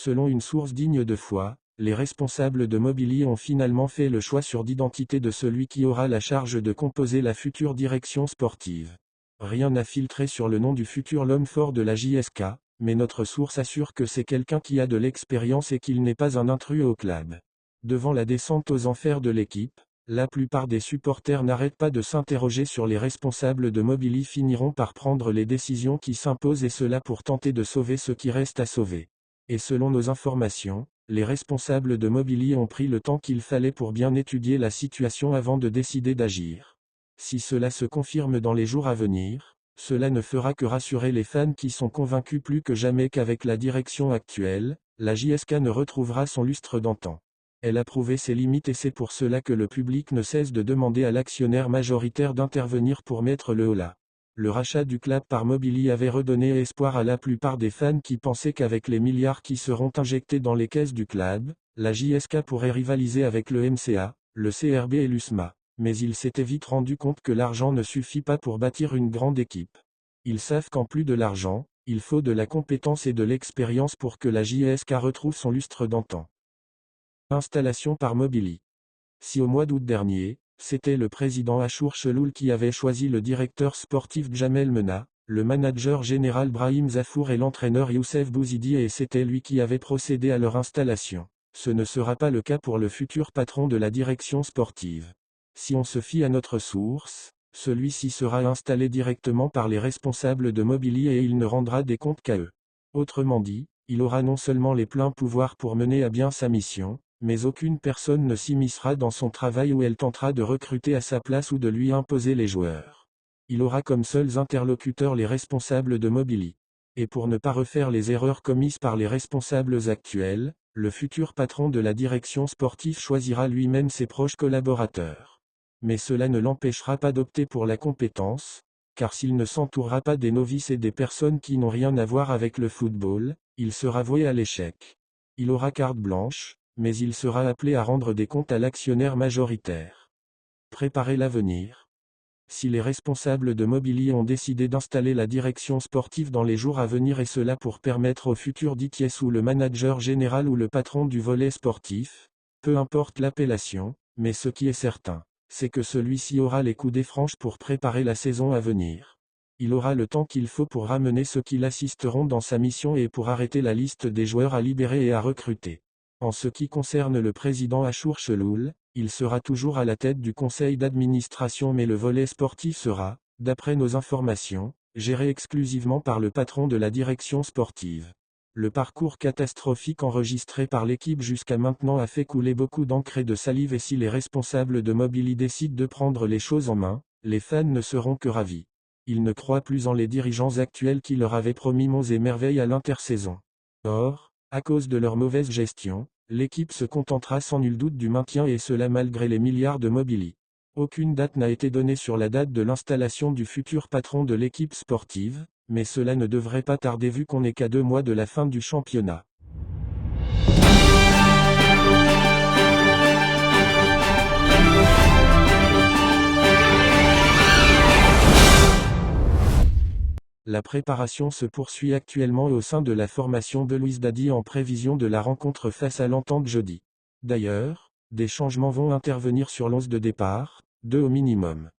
Selon une source digne de foi, les responsables de Mobilly ont finalement fait le choix sur l'identité de celui qui aura la charge de composer la future direction sportive. Rien n'a filtré sur le nom du futur l'homme fort de la JSK, mais notre source assure que c'est quelqu'un qui a de l'expérience et qu'il n'est pas un intrus au club. Devant la descente aux enfers de l'équipe, la plupart des supporters n'arrêtent pas de s'interroger sur les responsables de Mobilly finiront par prendre les décisions qui s'imposent et cela pour tenter de sauver ce qui reste à sauver. Et selon nos informations, les responsables de Mobilly ont pris le temps qu'il fallait pour bien étudier la situation avant de décider d'agir. Si cela se confirme dans les jours à venir, cela ne fera que rassurer les fans qui sont convaincus plus que jamais qu'avec la direction actuelle, la JSK ne retrouvera son lustre d'antan. Elle a prouvé ses limites et c'est pour cela que le public ne cesse de demander à l'actionnaire majoritaire d'intervenir pour mettre le holà. Le rachat du club par Mobilly avait redonné espoir à la plupart des fans qui pensaient qu'avec les milliards qui seront injectés dans les caisses du club, la JSK pourrait rivaliser avec le MCA, le CRB et l'USMA. Mais ils s'étaient vite rendu compte que l'argent ne suffit pas pour bâtir une grande équipe. Ils savent qu'en plus de l'argent, il faut de la compétence et de l'expérience pour que la JSK retrouve son lustre d'antan. Installation par Mobilly. Si au mois d'août dernier, c'était le président Achour Cheloul qui avait choisi le directeur sportif Djamel Mena, le manager général Brahim Zafour et l'entraîneur Youssef Bouzidi et c'était lui qui avait procédé à leur installation. Ce ne sera pas le cas pour le futur patron de la direction sportive. Si on se fie à notre source, celui-ci sera installé directement par les responsables de Mobilly et il ne rendra des comptes qu'à eux. Autrement dit, il aura non seulement les pleins pouvoirs pour mener à bien sa mission, mais aucune personne ne s'immiscera dans son travail ou elle tentera de recruter à sa place ou de lui imposer les joueurs. Il aura comme seuls interlocuteurs les responsables de Mobilly. Et pour ne pas refaire les erreurs commises par les responsables actuels, le futur patron de la direction sportive choisira lui-même ses proches collaborateurs. Mais cela ne l'empêchera pas d'opter pour la compétence, car s'il ne s'entourera pas des novices et des personnes qui n'ont rien à voir avec le football, il sera voué à l'échec. Il aura carte blanche, mais il sera appelé à rendre des comptes à l'actionnaire majoritaire. Préparer l'avenir. Si les responsables de Mobilly ont décidé d'installer la direction sportive dans les jours à venir et cela pour permettre au futur Dikies ou le manager général ou le patron du volet sportif, peu importe l'appellation, mais ce qui est certain, c'est que celui-ci aura les coudées franches pour préparer la saison à venir. Il aura le temps qu'il faut pour ramener ceux qui l'assisteront dans sa mission et pour arrêter la liste des joueurs à libérer et à recruter. En ce qui concerne le président Achour Cheloul, il sera toujours à la tête du conseil d'administration mais le volet sportif sera, d'après nos informations, géré exclusivement par le patron de la direction sportive. Le parcours catastrophique enregistré par l'équipe jusqu'à maintenant a fait couler beaucoup d'encre et de salive et si les responsables de Mobilly décident de prendre les choses en main, les fans ne seront que ravis. Ils ne croient plus en les dirigeants actuels qui leur avaient promis monts et merveilles à l'intersaison. Or, à cause de leur mauvaise gestion, l'équipe se contentera sans nul doute du maintien et cela malgré les milliards de Mobilly. Aucune date n'a été donnée sur la date de l'installation du futur patron de l'équipe sportive, mais cela ne devrait pas tarder vu qu'on n'est qu'à 2 mois de la fin du championnat. La préparation se poursuit actuellement au sein de la formation de Louis Dady en prévision de la rencontre face à l'Entente jeudi. D'ailleurs, des changements vont intervenir sur l'11 de départ, 2 au minimum.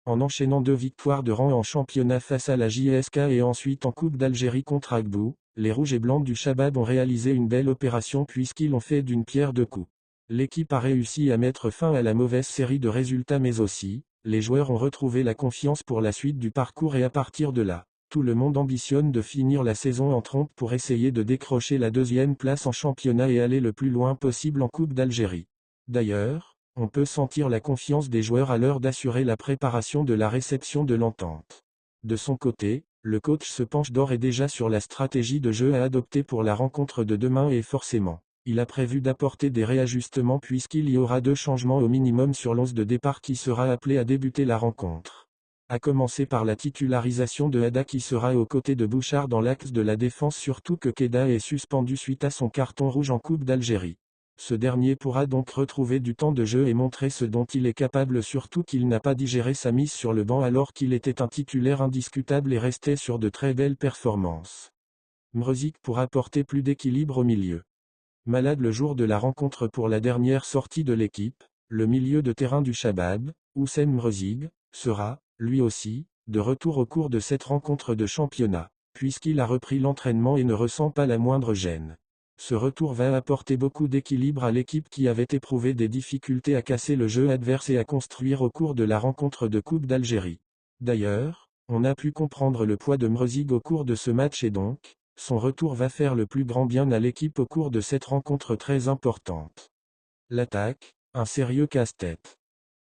En enchaînant 2 victoires de rang en championnat face à la JSK et ensuite en Coupe d'Algérie contre Agbou, les Rouges et Blancs du Chabab ont réalisé une belle opération puisqu'ils ont fait d'une pierre 2 coups. L'équipe a réussi à mettre fin à la mauvaise série de résultats mais aussi, les joueurs ont retrouvé la confiance pour la suite du parcours et à partir de là, tout le monde ambitionne de finir la saison en trompe pour essayer de décrocher la 2e place en championnat et aller le plus loin possible en Coupe d'Algérie. D'ailleurs, on peut sentir la confiance des joueurs à l'heure d'assurer la préparation de la réception de l'Entente. De son côté, le coach se penche d'ores et déjà sur la stratégie de jeu à adopter pour la rencontre de demain et forcément, il a prévu d'apporter des réajustements puisqu'il y aura 2 changements au minimum sur l'11 de départ qui sera appelé à débuter la rencontre. À commencer par la titularisation de Hada qui sera aux côtés de Bouchard dans l'axe de la défense surtout que Keda est suspendu suite à son carton rouge en Coupe d'Algérie. Ce dernier pourra donc retrouver du temps de jeu et montrer ce dont il est capable surtout qu'il n'a pas digéré sa mise sur le banc alors qu'il était un titulaire indiscutable et restait sur de très belles performances. Mrzik pour apporter plus d'équilibre au milieu. Malade le jour de la rencontre pour la dernière sortie de l'équipe, le milieu de terrain du Chabab, Oussem Mrzik, sera, lui aussi, de retour au cours de cette rencontre de championnat, puisqu'il a repris l'entraînement et ne ressent pas la moindre gêne. Ce retour va apporter beaucoup d'équilibre à l'équipe qui avait éprouvé des difficultés à casser le jeu adverse et à construire au cours de la rencontre de Coupe d'Algérie. D'ailleurs, on a pu comprendre le poids de Mrzik au cours de ce match et donc, son retour va faire le plus grand bien à l'équipe au cours de cette rencontre très importante. L'attaque, un sérieux casse-tête.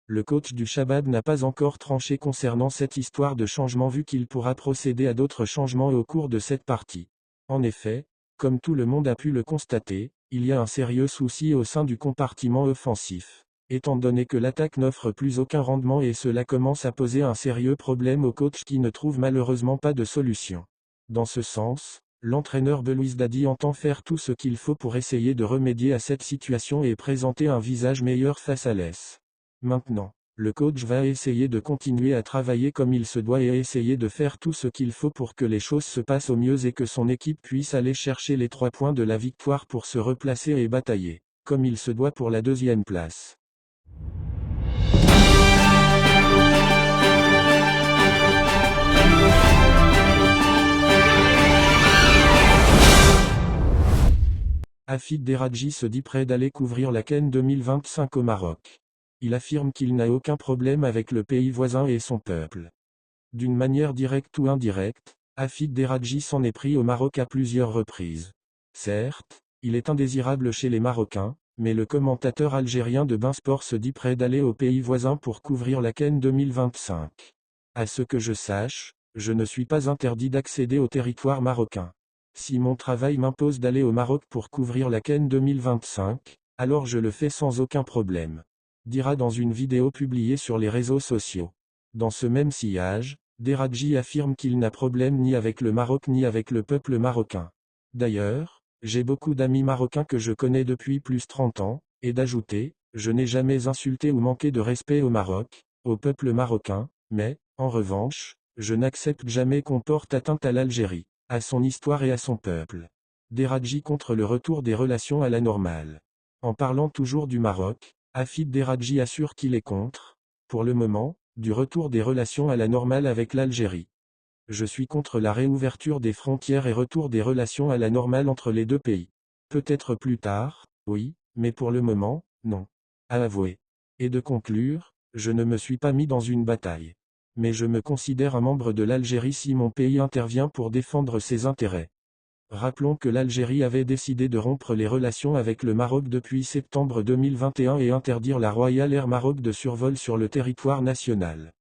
Le coach du Chabab n'a pas encore tranché concernant cette histoire de changement vu qu'il pourra procéder à d'autres changements au cours de cette partie. En effet, comme tout le monde a pu le constater, il y a un sérieux souci au sein du compartiment offensif, étant donné que l'attaque n'offre plus aucun rendement et cela commence à poser un sérieux problème au coach qui ne trouve malheureusement pas de solution. Dans ce sens, l'entraîneur Belouizdadi entend faire tout ce qu'il faut pour essayer de remédier à cette situation et présenter un visage meilleur face à l'ES. Maintenant, le coach va essayer de continuer à travailler comme il se doit et essayer de faire tout ce qu'il faut pour que les choses se passent au mieux et que son équipe puisse aller chercher les 3 points de la victoire pour se replacer et batailler, comme il se doit pour la 2e place. Hafid Deradji se dit prêt d'aller couvrir la CAN 2025 au Maroc. Il affirme qu'il n'a aucun problème avec le pays voisin et son peuple. D'une manière directe ou indirecte, Hafid Deradji s'en est pris au Maroc à plusieurs reprises. Certes, il est indésirable chez les Marocains, mais le commentateur algérien de Beansport se dit prêt d'aller au pays voisin pour couvrir la CAN 2025. À ce que je sache, je ne suis pas interdit d'accéder au territoire marocain. Si mon travail m'impose d'aller au Maroc pour couvrir la CAN 2025, alors je le fais sans aucun problème. Dira dans une vidéo publiée sur les réseaux sociaux. Dans ce même sillage, Deradji affirme qu'il n'a problème ni avec le Maroc ni avec le peuple marocain. D'ailleurs, j'ai beaucoup d'amis marocains que je connais depuis plus de 30 ans, et d'ajouter, je n'ai jamais insulté ou manqué de respect au Maroc, au peuple marocain, mais, en revanche, je n'accepte jamais qu'on porte atteinte à l'Algérie, à son histoire et à son peuple. Deradji contre le retour des relations à la normale. En parlant toujours du Maroc, Hafid Deradji assure qu'il est contre, pour le moment, du retour des relations à la normale avec l'Algérie. Je suis contre la réouverture des frontières et retour des relations à la normale entre les deux pays. Peut-être plus tard, oui, mais pour le moment, non. A avouer. Et de conclure, je ne me suis pas mis dans une bataille. Mais je me considère un membre de l'Algérie si mon pays intervient pour défendre ses intérêts. Rappelons que l'Algérie avait décidé de rompre les relations avec le Maroc depuis septembre 2021 et interdire la Royal Air Maroc de survol sur le territoire national.